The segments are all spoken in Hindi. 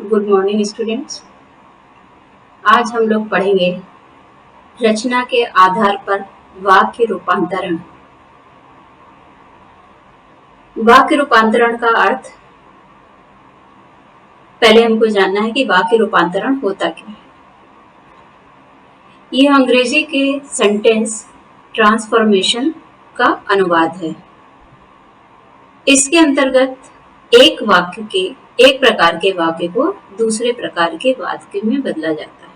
Good morning students. आज हम लोग पढ़ेंगे रचना के आधार पर वाक्य रूपांतरण। वाक्य रूपांतरण का अर्थ पहले हमको जानना है कि वाक्य रूपांतरण होता क्या है। यह अंग्रेजी के सेंटेंस ट्रांसफॉर्मेशन का अनुवाद है। इसके अंतर्गत एक प्रकार के वाक्य को दूसरे प्रकार के वाक्य में बदला जाता है।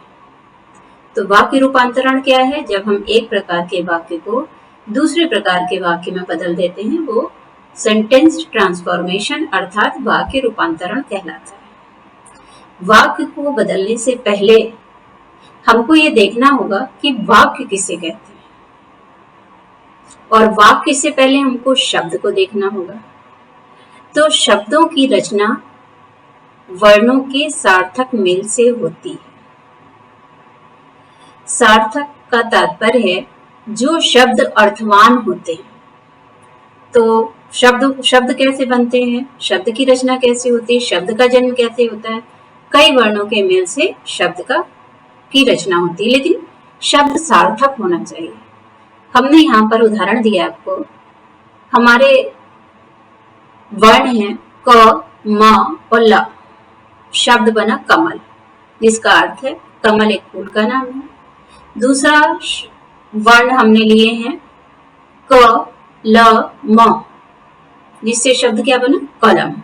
तो वाक्य रूपांतरण क्या है? जब हम एक प्रकार के वाक्य को दूसरे प्रकार के वाक्य में बदल देते हैं, वो सेंटेंस ट्रांसफॉर्मेशन अर्थात वाक्य रूपांतरण कहलाता है। वाक्य को बदलने से पहले हमको ये देखना होगा कि वाक्य किसे कहते हैं, और वाक्य से पहले हमको शब्द को देखना होगा। तो शब्दों की रचना वर्णों के सार्थक मेल से होती है। सार्थक का तात्पर्य है जो शब्द अर्थवान होते हैं। तो शब्द कैसे बनते हैं, शब्द की रचना कैसे होती है, शब्द का जन्म कैसे होता है? कई वर्णों के मेल से शब्द की रचना होती है, लेकिन शब्द सार्थक होना चाहिए। हमने यहाँ पर उदाहरण दिया आपको। हमारे वर्ण हैं क, म और ल। शब्द बना कमल, जिसका अर्थ है कमल एक फूल का नाम है। दूसरा वर्ण हमने लिए हैं क, ल, म, जिससे शब्द क्या बना? कलम,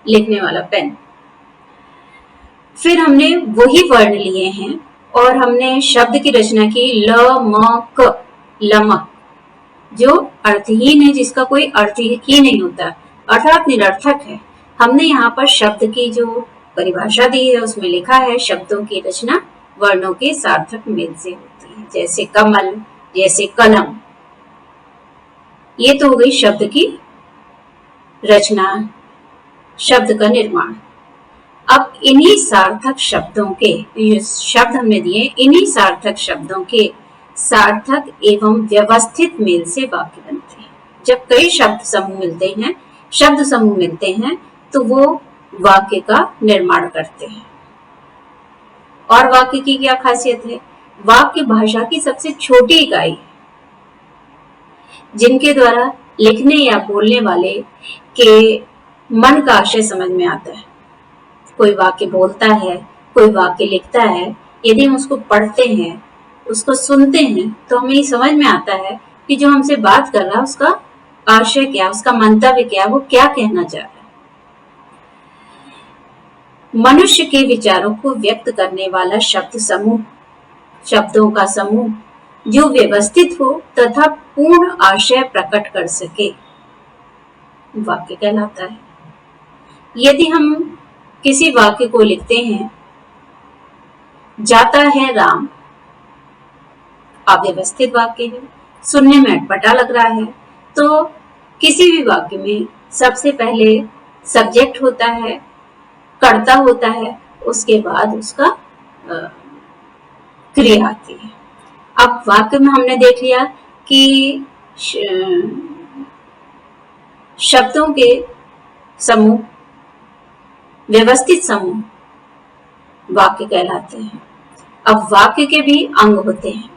लिखने वाला पेन। फिर हमने वही वर्ण लिए हैं और हमने शब्द की रचना की ल, म, क, लमक, जो अर्थहीन है, जिसका कोई अर्थ ही नहीं होता, अर्थात निरर्थक है। हमने यहाँ पर शब्द की जो परिभाषा दी है उसमें लिखा है शब्दों की रचना वर्णों के सार्थक मेल से होती है, जैसे कमल, जैसे कलम। ये तो हो गई शब्द की रचना, शब्द का निर्माण। अब इन्हीं सार्थक शब्दों के, ये शब्द हमने दिए, इन्हीं सार्थक शब्दों के सार्थक एवं व्यवस्थित मेल से वाक्य बनते हैं। जब कई शब्द समूह मिलते हैं तो वो वाक्य का निर्माण करते हैं। और वाक्य की क्या खासियत है? वाक्य भाषा की सबसे छोटी इकाई है, जिनके द्वारा लिखने या बोलने वाले के मन का आशय समझ में आता है। कोई वाक्य बोलता है, कोई वाक्य लिखता है, यदि हम उसको पढ़ते हैं, उसको सुनते हैं, तो हमें समझ में आता है कि जो हमसे बात कर रहा है उसका आशय क्या, उसका मंतव्य क्या, वो क्या कहना चाह रहा है। मनुष्य के विचारों को व्यक्त करने वाला शब्दों का समूह जो व्यवस्थित हो तथा पूर्ण आशय प्रकट कर सके, वाक्य कहलाता है। यदि हम किसी वाक्य को लिखते हैं, जाता है राम, अव्यवस्थित वाक्य है, सुनने में अटपटा लग रहा है, तो किसी भी वाक्य में सबसे पहले सब्जेक्ट होता है, कर्ता होता है, उसके बाद उसका क्रिया आती है। अब वाक्य में हमने देख लिया कि शब्दों के समूह, व्यवस्थित समूह वाक्य कहलाते हैं। अब वाक्य के भी अंग होते हैं।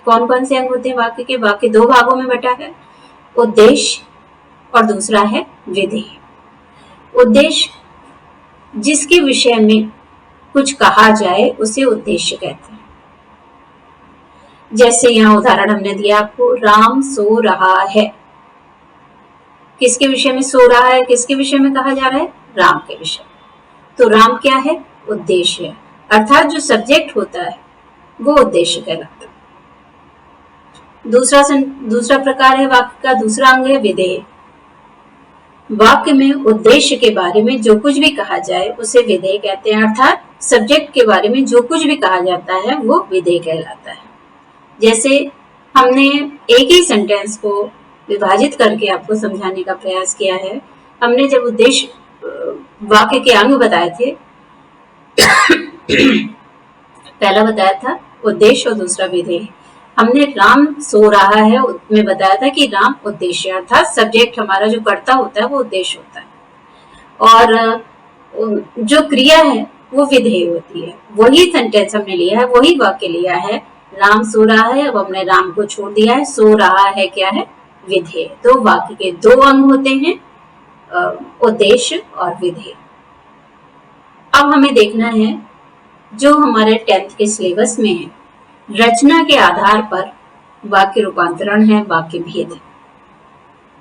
कौन कौन से अंग होते हैं वाक्य के? वाक्य दो भागों में बटा है, उद्देश्य और दूसरा है विधेय। उद्देश्य जिसके विषय में कुछ कहा जाए उसे उद्देश्य कहते हैं। जैसे यहाँ उदाहरण हमने दिया आपको, राम सो रहा है। किसके विषय में सो रहा है, किसके विषय में कहा जा रहा है? राम के विषय। तो राम क्या है? उद्देश्य है, अर्थात जो सब्जेक्ट होता है वो उद्देश्य कहलाता है। दूसरा प्रकार है वाक्य का, दूसरा अंग है विधेय। वाक्य में उद्देश्य के बारे में जो कुछ भी कहा जाए उसे विधेय कहते हैं, अर्थात सब्जेक्ट के बारे में जो कुछ भी कहा जाता है वो विधेय कहलाता है। जैसे हमने एक ही सेंटेंस को विभाजित करके आपको समझाने का प्रयास किया है। हमने जब उद्देश्य वाक्य के अंग बताए थे, पहला बताया था उद्देश्य और दूसरा विधेय। हमने राम सो रहा है में बताया था कि राम उद्देश्य, अर्थात सब्जेक्ट हमारा जो कर्ता होता है वो उद्देश्य होता है, और जो क्रिया है वो विधेय होती है। वही सेंटेंस हमने लिया है, वही वाक्य लिया है, राम सो रहा है, अब हमने राम को छोड़ दिया है, सो रहा है क्या है, विधेय। तो वाक्य के दो अंग होते हैं, उद्देश्य और विधेय। अब हमें देखना है जो हमारे 10th के सिलेबस में है, रचना के आधार पर वाक्य रूपांतरण है, वाक्य भेद है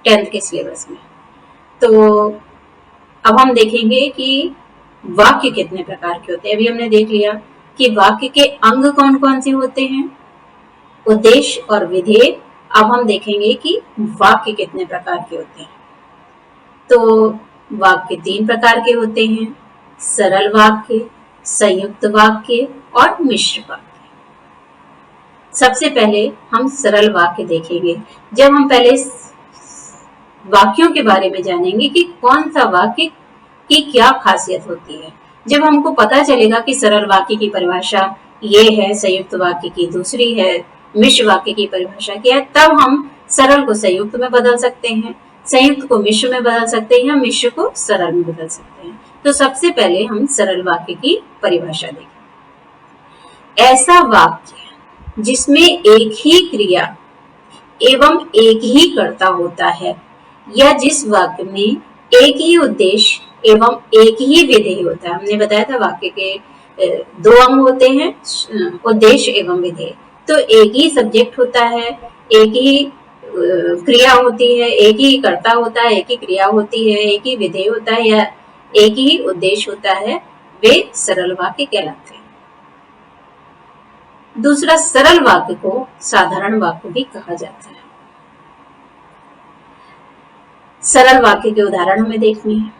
10th के सिलेबस में। तो अब हम देखेंगे कि वाक्य कितने प्रकार के होते हैं। अभी हमने देख लिया कि वाक्य के अंग कौन कौन से होते हैं, उद्देश्य और विधेय। अब हम देखेंगे कि वाक्य कितने प्रकार के होते हैं। तो वाक्य 3 प्रकार के होते हैं, सरल वाक्य, संयुक्त वाक्य और मिश्र वाक्य। सबसे पहले हम सरल वाक्य देखेंगे। जब हम पहले वाक्यों के बारे में जानेंगे कि कौन सा वाक्य की क्या खासियत होती है, जब हमको पता चलेगा कि सरल वाक्य की परिभाषा ये है, संयुक्त वाक्य की दूसरी है, मिश्र वाक्य की परिभाषा क्या है, तब हम सरल को संयुक्त में बदल सकते हैं, संयुक्त को मिश्र में बदल सकते हैं, या मिश्र को सरल में बदल सकते हैं। तो सबसे पहले हम सरल वाक्य की परिभाषा देखें। ऐसा वाक्य जिसमें एक ही क्रिया एवं एक ही कर्ता होता है, या जिस वाक्य में एक ही उद्देश्य एवं एक ही विधेय होता है। हमने बताया था वाक्य के 2 अंग होते हैं, उद्देश्य एवं विधेय। तो एक ही सब्जेक्ट होता है, एक ही क्रिया होती है, एक ही कर्ता होता है, एक ही क्रिया होती है, एक ही विधेय होता है, या एक ही उद्देश्य होता है, वे सरल वाक्य कहलाते हैं। दूसरा, सरल वाक्य को साधारण वाक्य भी कहा जाता है। सरल वाक्य के उदाहरण हमें देखने हैं।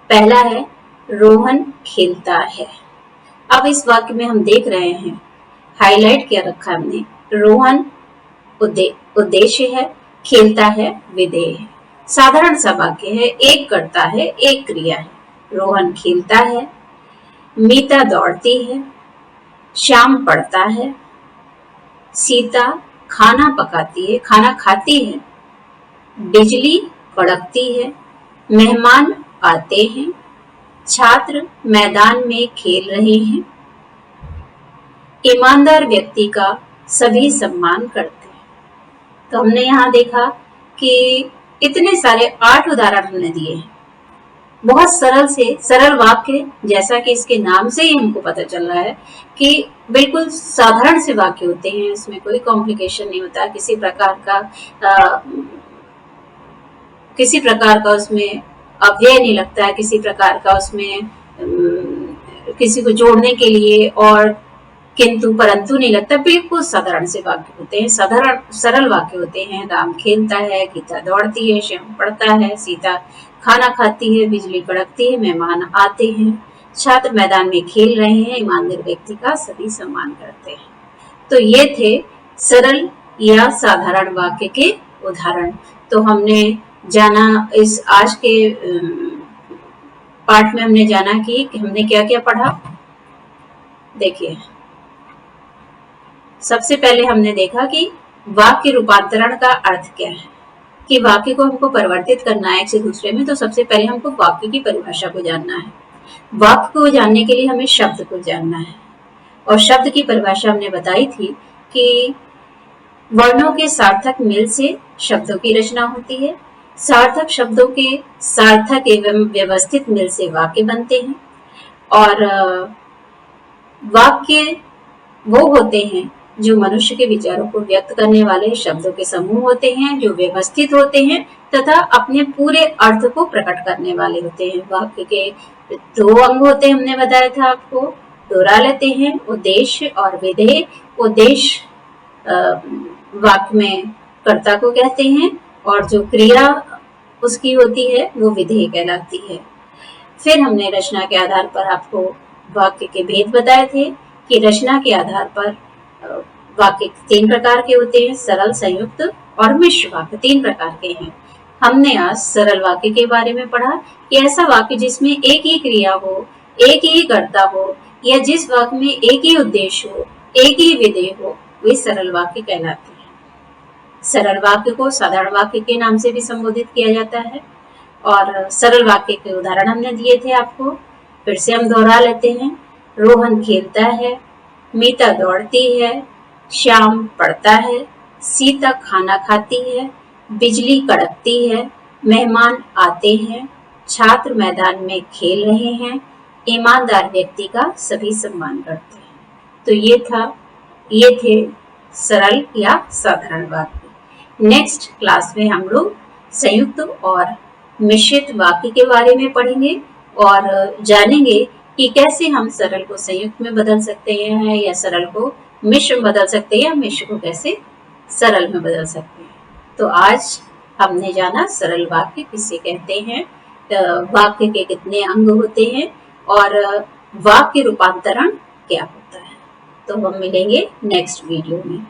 पहला है, रोहन खेलता है। अब इस वाक्य में हम देख रहे हैं, हाईलाइट किया रखा हमने, रोहन उद्देश्य है, खेलता है विधेय है। साधारण सा वाक्य है, एक कर्ता है, एक क्रिया है। रोहन खेलता है, मीता दौड़ती है, श्याम पढ़ता है, सीता खाना पकाती है, खाना खाती है, बिजली कड़कती है, मेहमान आते हैं, छात्र मैदान में खेल रहे हैं, ईमानदार व्यक्ति का सभी सम्मान करते हैं। तो हमने यहाँ देखा कि इतने सारे 8 उदाहरण हमने दिए हैं। बहुत सरल से सरल वाक्य, जैसा कि इसके नाम से ही हमको पता चल रहा है कि बिल्कुल साधारण से वाक्य होते हैं, इसमें कोई कॉम्प्लिकेशन नहीं होता, किसी प्रकार का उसमें अव्यय नहीं लगता है, किसी प्रकार का उसमें किसी को जोड़ने के लिए और किंतु परंतु नहीं लगता। बिल्कुल साधारण से वाक्य होते हैं, साधारण सरल वाक्य होते हैं। राम खेलता है, गीता दौड़ती है, श्याम पढ़ता है, सीता खाना खाती है, बिजली कड़कती है, मेहमान आते हैं, छात्र मैदान में खेल रहे हैं, ईमानदार व्यक्ति का सभी सम्मान करते हैं। तो ये थे सरल या साधारण वाक्य के उदाहरण। तो हमने जाना, इस आज के पाठ में हमने जाना कि हमने क्या क्या पढ़ा। देखिए, सबसे पहले हमने देखा कि वाक्य रूपांतरण का अर्थ क्या है, कि वाक्य को हमको परिवर्तित करना है एक से दूसरे में। तो सबसे पहले हमको वाक्य की परिभाषा को जानना है। वाक्य को जानने के लिए हमें शब्द को जानना है, और शब्द की परिभाषा हमने बताई थी कि वर्णों के सार्थक मेल से शब्दों की रचना होती है, सार्थक शब्दों के सार्थक एवं व्यवस्थित मेल से वाक्य बनते हैं, और वाक्य वो होते हैं जो मनुष्य के विचारों को व्यक्त करने वाले शब्दों के समूह होते हैं, जो व्यवस्थित होते हैं तथा अपने पूरे अर्थ को प्रकट करने वाले होते हैं। वाक्य के 2 अंग होते हैं, हमने बताया था आपको, दोहरा लेते हैं, उद्देश्य और विधेय। उद्देश्य वाक्य में कर्ता को कहते हैं, और जो क्रिया उसकी होती है वो विधेय कहलाती है। फिर हमने रचना के आधार पर आपको वाक्य के भेद बताए थे कि रचना के आधार पर वाक्य 3 प्रकार के होते हैं, सरल, संयुक्त और मिश्र वाक्य 3 प्रकार के हैं। हमने आज सरल वाक्य के बारे में पढ़ा कि ऐसा वाक्य जिसमें एक ही क्रिया हो, एक ही कर्ता हो, या जिस वाक्य में एक ही उद्देश्य हो, एक ही विधेय हो, वे सरल वाक्य कहलाते हैं। सरल वाक्य को साधारण वाक्य के नाम से भी संबोधित किया जाता है। और सरल वाक्य के उदाहरण हमने दिए थे आपको फिर से हम दोहरा लेते हैं। रोहन खेलता है, मीता दौड़ती है, श्याम पढ़ता है, सीता खाना खाती है, बिजली कड़कती है, मेहमान आते हैं, छात्र मैदान में खेल रहे हैं, ईमानदार व्यक्ति का सभी सम्मान करते हैं। तो ये थे सरल या साधारण वाक्य। नेक्स्ट क्लास में हम लोग संयुक्त और मिश्रित वाक्य के बारे में पढ़ेंगे और जानेंगे कि कैसे हम सरल को संयुक्त में बदल सकते हैं या सरल को मिश्र में बदल सकते हैं या मिश्र को कैसे सरल में बदल सकते हैं। तो आज हमने जाना सरल वाक्य किसे कहते हैं, वाक्य के कितने अंग होते हैं और वाक्य रूपांतरण क्या होता है। तो हम मिलेंगे नेक्स्ट वीडियो में।